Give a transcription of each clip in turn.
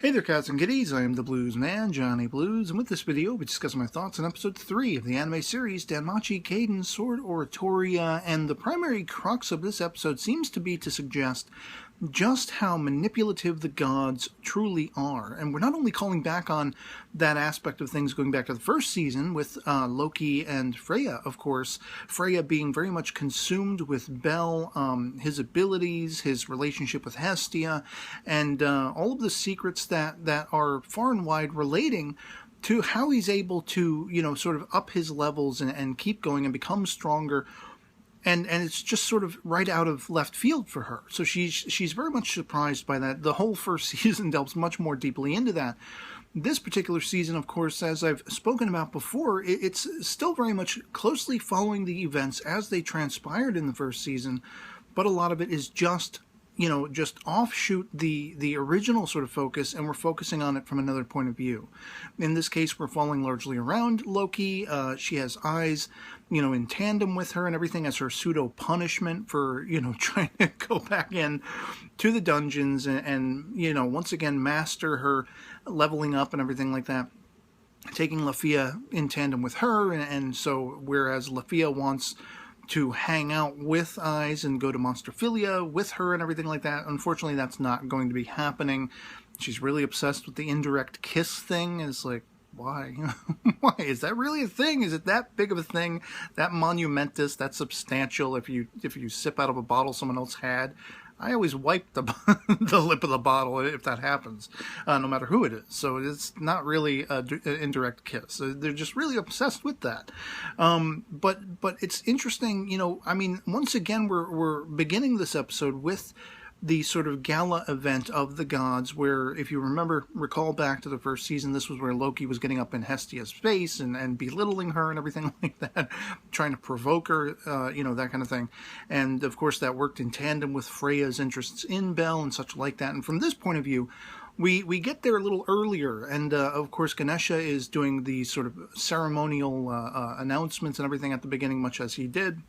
Hey there, cats and kitties. I am the Blues Man, Johnny Blues, and with this video, we'll be discussing my thoughts on episode 3 of the anime series DanMachi Gaiden Sword Oratoria, and the primary crux of this episode seems to be to suggest just how manipulative the gods truly are. And we're not only calling back on that aspect of things going back to the first season with Loki and Freya, of course. Freya being very much consumed with Bel, his abilities, his relationship with Hestia, and all of the secrets that are far and wide relating to how he's able to, sort of up his levels and keep going and become stronger. And it's just sort of right out of left field for her. So she's very much surprised by that. The whole first season delves much more deeply into that. This particular season, of course, as I've spoken about before, it's still very much closely following the events as they transpired in the first season, but a lot of it is just offshoot the original sort of focus, and we're focusing on it from another point of view. In this case, we're following largely around Loki. She has eyes, in tandem with her and everything as her pseudo punishment for, trying to go back in to the dungeons and once again master her leveling up and everything like that. Taking Lafia in tandem with her, and so whereas Lafia wants to hang out with Eyes and go to Monsterphilia with her and everything like that. Unfortunately, that's not going to be happening. She's really obsessed with the indirect kiss thing. It's like, why? Why? Is that really a thing? Is it that big of a thing? That monumentous? That substantial? If you sip out of a bottle someone else had? I always wipe the the lip of the bottle if that happens, no matter who it is. So it's not really an indirect kiss. They're just really obsessed with that. But it's interesting, once again, we're beginning this episode with the sort of gala event of the gods, where, if you recall back to the first season, this was where Loki was getting up in Hestia's face and belittling her and everything like that, trying to provoke her, that kind of thing. And, of course, that worked in tandem with Freya's interests in Bel and such like that. And from this point of view, we get there a little earlier, and, of course, Ganesha is doing the sort of ceremonial announcements and everything at the beginning, much as he did.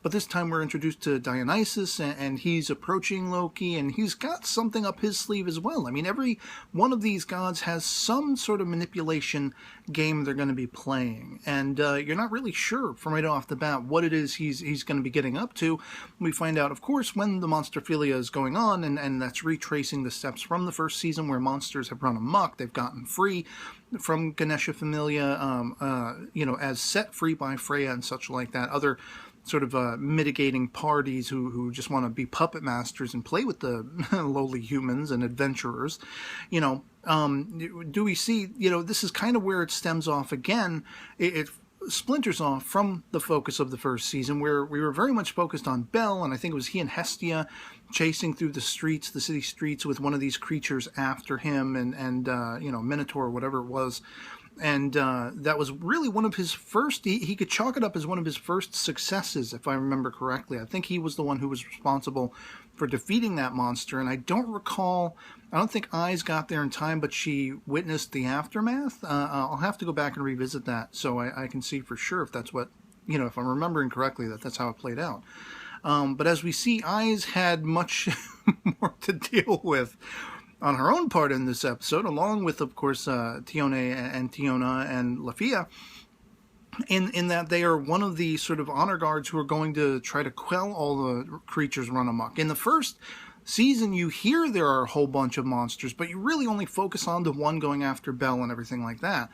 But this time we're introduced to Dionysus, and he's approaching Loki, and he's got something up his sleeve as well. I mean, every one of these gods has some sort of manipulation game they're going to be playing. And you're not really sure from right off the bat what it is he's going to be getting up to. We find out, of course, when the Monsterphilia is going on, and that's retracing the steps from the first season where monsters have run amok. They've gotten free from Ganesha Familia, as set free by Freya and such like that. Other sort of mitigating parties who just want to be puppet masters and play with the lowly humans and adventurers. Do we see, this is kind of where it stems off again. It splinters off from the focus of the first season, where we were very much focused on Bel, and I think it was he and Hestia chasing through the city streets with one of these creatures after him, and Minotaur, whatever it was. And that was really one of his first, he could chalk it up as one of his first successes, if I remember correctly. I think he was the one who was responsible for defeating that monster, and I don't think Eyes got there in time, but she witnessed the aftermath. I'll have to go back and revisit that so I can see for sure if that's what, if I'm remembering correctly, that's how it played out. But as we see, Eyes had much more to deal with on her own part in this episode, along with, of course, Tione and Tiona and Lafia, in that they are one of the sort of honor guards who are going to try to quell all the creatures run amok. In the first season, you hear there are a whole bunch of monsters, but you really only focus on the one going after Bel and everything like that.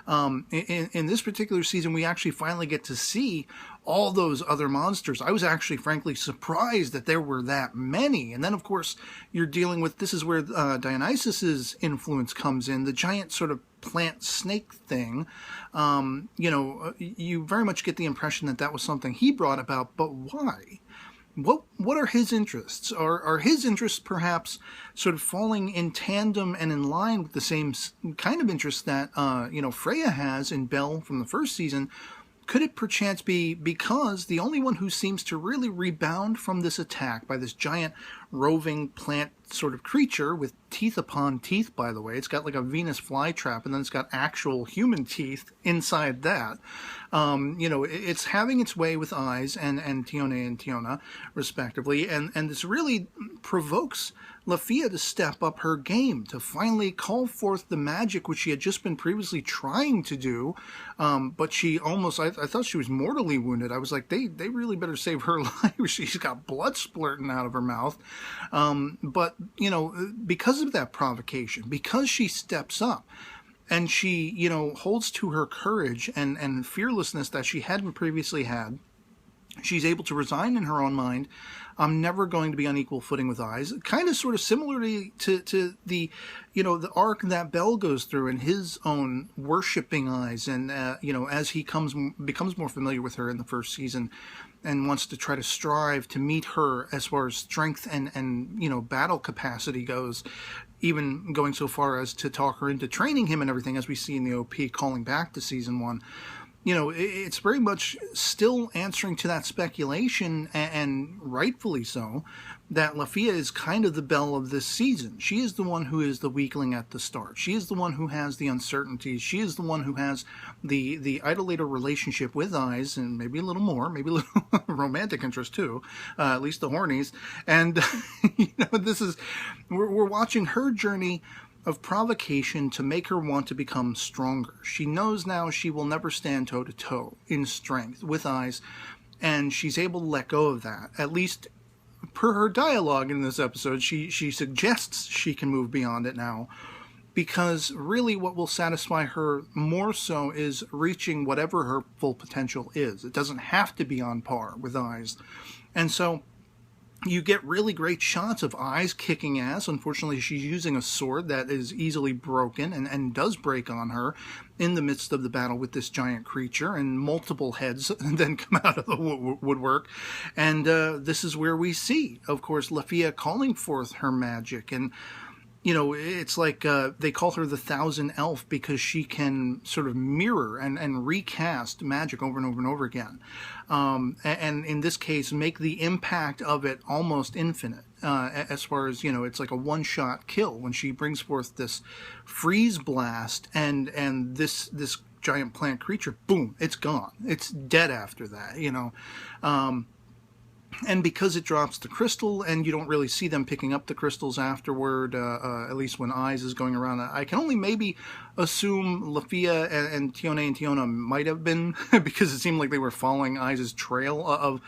In this particular season, we actually finally get to see all those other monsters. I was actually, frankly, surprised that there were that many. And then, of course, you're dealing with, this is where Dionysus's influence comes in, the giant sort of plant snake thing. You very much get the impression that was something he brought about, but why? What are his interests? Are his interests perhaps sort of falling in tandem and in line with the same kind of interests that Freya has in Bel from the first season? Could it perchance be because the only one who seems to really rebound from this attack by this giant roving plant sort of creature with teeth upon teeth, by the way. It's got like a Venus flytrap, and then it's got actual human teeth inside that. It's having its way with Eyes and Tione and Tiona, respectively, and this really provokes Lafia to step up her game, to finally call forth the magic which she had just been previously trying to do, but she almost, I thought she was mortally wounded. I was like, they really better save her life. She's got blood splurting out of her mouth. But, you know, because of that provocation, because she steps up, and she, you know, holds to her courage and fearlessness that she hadn't previously had, she's able to resign in her own mind, I'm never going to be on equal footing with Eyes. Kind of sort of similarly to the, you know, the arc that Bell goes through in his own worshipping Eyes. And, you know, as he becomes more familiar with her in the first season and wants to try to strive to meet her as far as strength and you know, battle capacity goes, even going so far as to talk her into training him and everything, as we see in the OP calling back to season 1. You know, it's very much still answering to that speculation, and rightfully so, that Lafia is kind of the Belle of this season. She is the one who is the weakling at the start. She is the one who has the uncertainties. She is the one who has the idolater relationship with Eyes, and maybe a little more, maybe a little romantic interest too, at least the hornies. And, you know, this is, we're watching her journey of provocation to make her want to become stronger. She knows now she will never stand toe-to-toe in strength with Eyes, and she's able to let go of that. At least per her dialogue in this episode, she suggests she can move beyond it now, because really what will satisfy her more so is reaching whatever her full potential is. It doesn't have to be on par with Eyes. And so you get really great shots of Eyes kicking ass. Unfortunately, she's using a sword that is easily broken and does break on her in the midst of the battle with this giant creature, and multiple heads then come out of the woodwork. And this is where we see, of course, Lafia calling forth her magic. And, you know, it's like they call her the Thousand Elf because she can sort of mirror and recast magic over and over and over again. And in this case, make the impact of it almost infinite. As far as, you know, it's like a one-shot kill when she brings forth this freeze blast, and this giant plant creature, boom, it's gone. It's dead after that, you know. And because it drops the crystal, and you don't really see them picking up the crystals afterward, at least when Eyes is going around, I can only maybe assume Lafia and Tiona might have been, because it seemed like they were following Eyes' trail of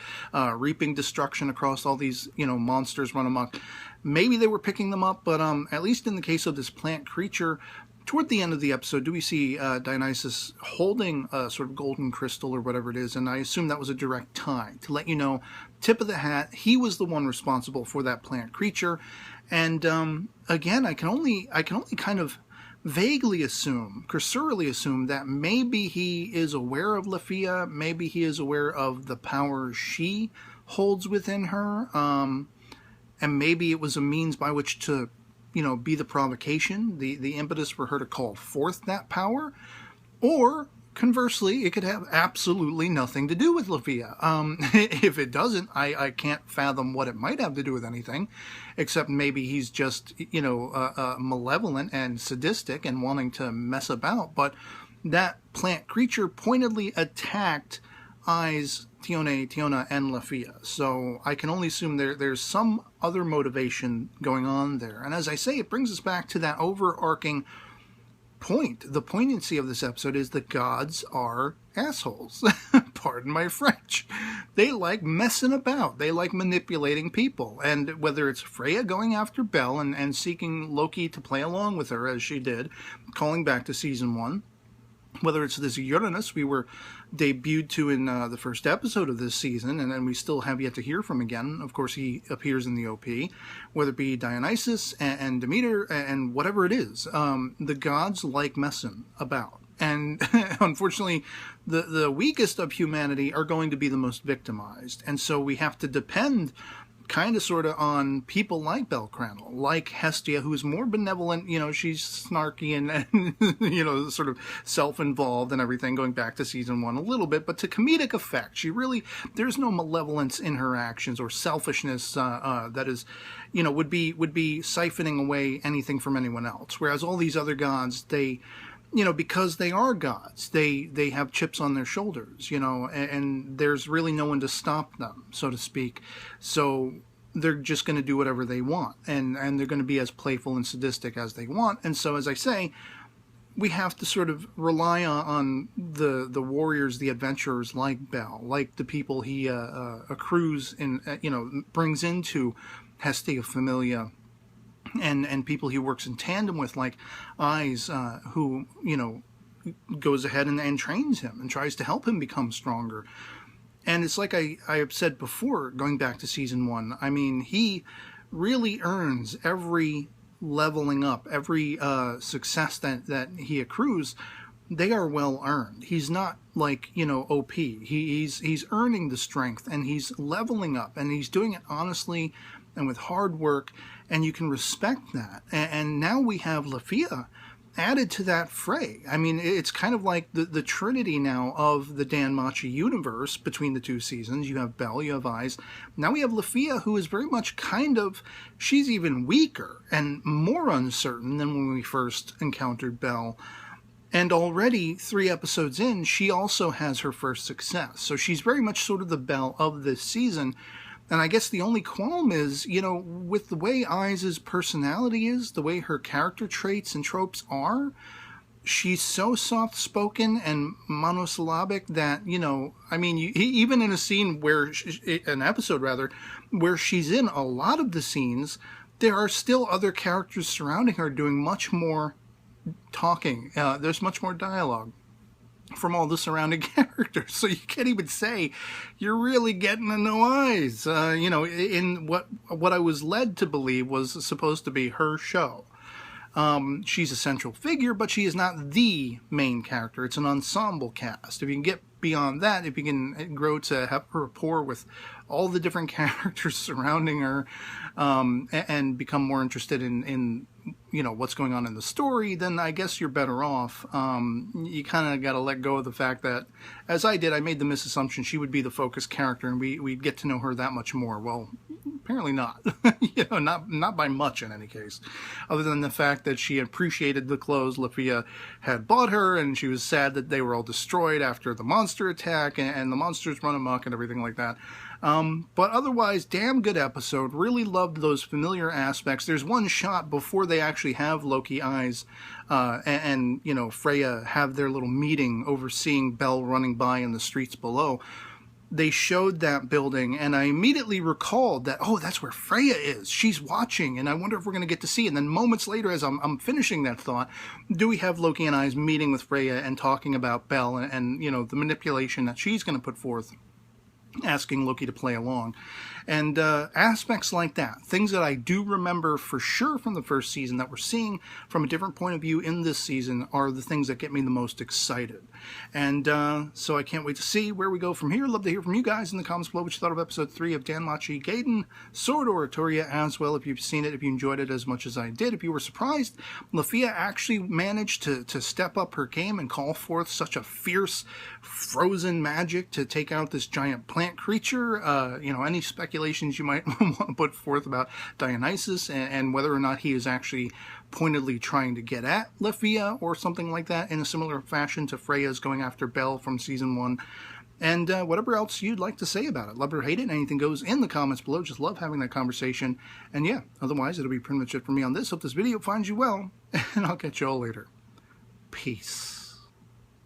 reaping destruction across all these, you know, monsters run amok. Maybe they were picking them up, but at least in the case of this plant creature, toward the end of the episode, do we see Dionysus holding a sort of golden crystal or whatever it is, and I assume that was a direct tie to let you know, tip of the hat, he was the one responsible for that plant creature. And again, I can only kind of vaguely assume, cursorily assume, that maybe he is aware of Lafia, maybe he is aware of the power she holds within her, and maybe it was a means by which to, you know, be the provocation, the impetus for her to call forth that power. Or conversely, it could have absolutely nothing to do with Lafia. If it doesn't, I can't fathom what it might have to do with anything, except maybe he's just, you know, malevolent and sadistic and wanting to mess about. But that plant creature pointedly attacked Eyes, Tiona, and Lafia. So I can only assume there's some other motivation going on there. And as I say, it brings us back to that overarching point. The poignancy of this episode is the gods are assholes. Pardon my French. They like messing about. They like manipulating people. And whether it's Freya going after Belle and seeking Loki to play along with her, as she did, calling back to season 1, whether it's this Uranus we were debuted to in the first episode of this season, and then we still have yet to hear from again. Of course, he appears in the OP. Whether it be Dionysus and Demeter and whatever it is, the gods like messing about. And unfortunately, the weakest of humanity are going to be the most victimized. And so we have to depend kind of sort of on people like Bel Crandall, like Hestia, who's more benevolent. You know, she's snarky and you know, sort of self-involved and everything, going back to season 1 a little bit, but to comedic effect, she really, there's no malevolence in her actions or selfishness that is, you know, would be siphoning away anything from anyone else. Whereas all these other gods, they, you know, because they are gods, they have chips on their shoulders, you know, and there's really no one to stop them, so to speak. So they're just going to do whatever they want, and they're going to be as playful and sadistic as they want. And so, as I say, we have to sort of rely on the warriors, the adventurers like Bell, like the people he accrues and brings into Hestia Familia, and people he works in tandem with, like Eyes, who goes ahead and trains him and tries to help him become stronger. And it's like I have said before, going back to season 1, I mean, he really earns every leveling up, every success that he accrues. They are well earned. He's not like, OP. He's earning the strength, and he's leveling up, and he's doing it honestly and with hard work, and you can respect that. And now we have Lafia added to that fray. I mean, it's kind of like the trinity now of the DanMachi universe between the 2 seasons. You have Bell, you have Eyes. Now we have Lafia, who is very much she's even weaker and more uncertain than when we first encountered Bell. And already 3 episodes in, she also has her first success. So she's very much sort of the Bell of this season. And I guess the only qualm is, with the way Eyes' personality is, the way her character traits and tropes are, she's so soft-spoken and monosyllabic that, even in a scene an episode where she's in a lot of the scenes, there are still other characters surrounding her doing much more talking. There's much more dialogue from all the surrounding characters, so you can't even say you're really getting to know Eyes. In what I was led to believe was supposed to be her show. She's a central figure, but she is not the main character. It's an ensemble cast. If you can get beyond that, if you can grow to have a rapport with all the different characters surrounding her, and become more interested in what's going on in the story, then I guess you're better off. You kind of got to let go of the fact that, as I did, I made the misassumption she would be the focus character and we'd get to know her that much more. Well, apparently not. Not by much in any case, other than the fact that she appreciated the clothes Lafia had bought her, and she was sad that they were all destroyed after the monster attack and the monsters run amok and everything like that. But otherwise, damn good episode. Really loved those familiar aspects. There's one shot before they actually have Loki, Eyes, and Freya have their little meeting overseeing Bell running by in the streets below. They showed that building, and I immediately recalled that, oh, that's where Freya is. She's watching, and I wonder if we're going to get to see. And then moments later, as I'm finishing that thought, do we have Loki and Eyes meeting with Freya and talking about Bell and the manipulation that she's going to put forth, asking Loki to play along. And aspects like that, things that I do remember for sure from the first season that we're seeing from a different point of view in this season, are the things that get me the most excited. And so I can't wait to see where we go from here. Love to hear from you guys in the comments below what you thought of episode 3 of DanMachi Gaiden, Sword Oratoria as well, if you've seen it, if you enjoyed it as much as I did. If you were surprised, Lafia actually managed to step up her game and call forth such a fierce frozen magic to take out this giant plant creature. Any speculations you might want to put forth about Dionysus and whether or not he is actually pointedly trying to get at Lafia or something like that, in a similar fashion to Freya's going after Bell from season 1. And whatever else you'd like to say about it, love it or hate it, anything goes in the comments below. Just love having that conversation. And yeah, otherwise it'll be pretty much it for me on this. Hope this video finds you well, and I'll catch you all later. Peace.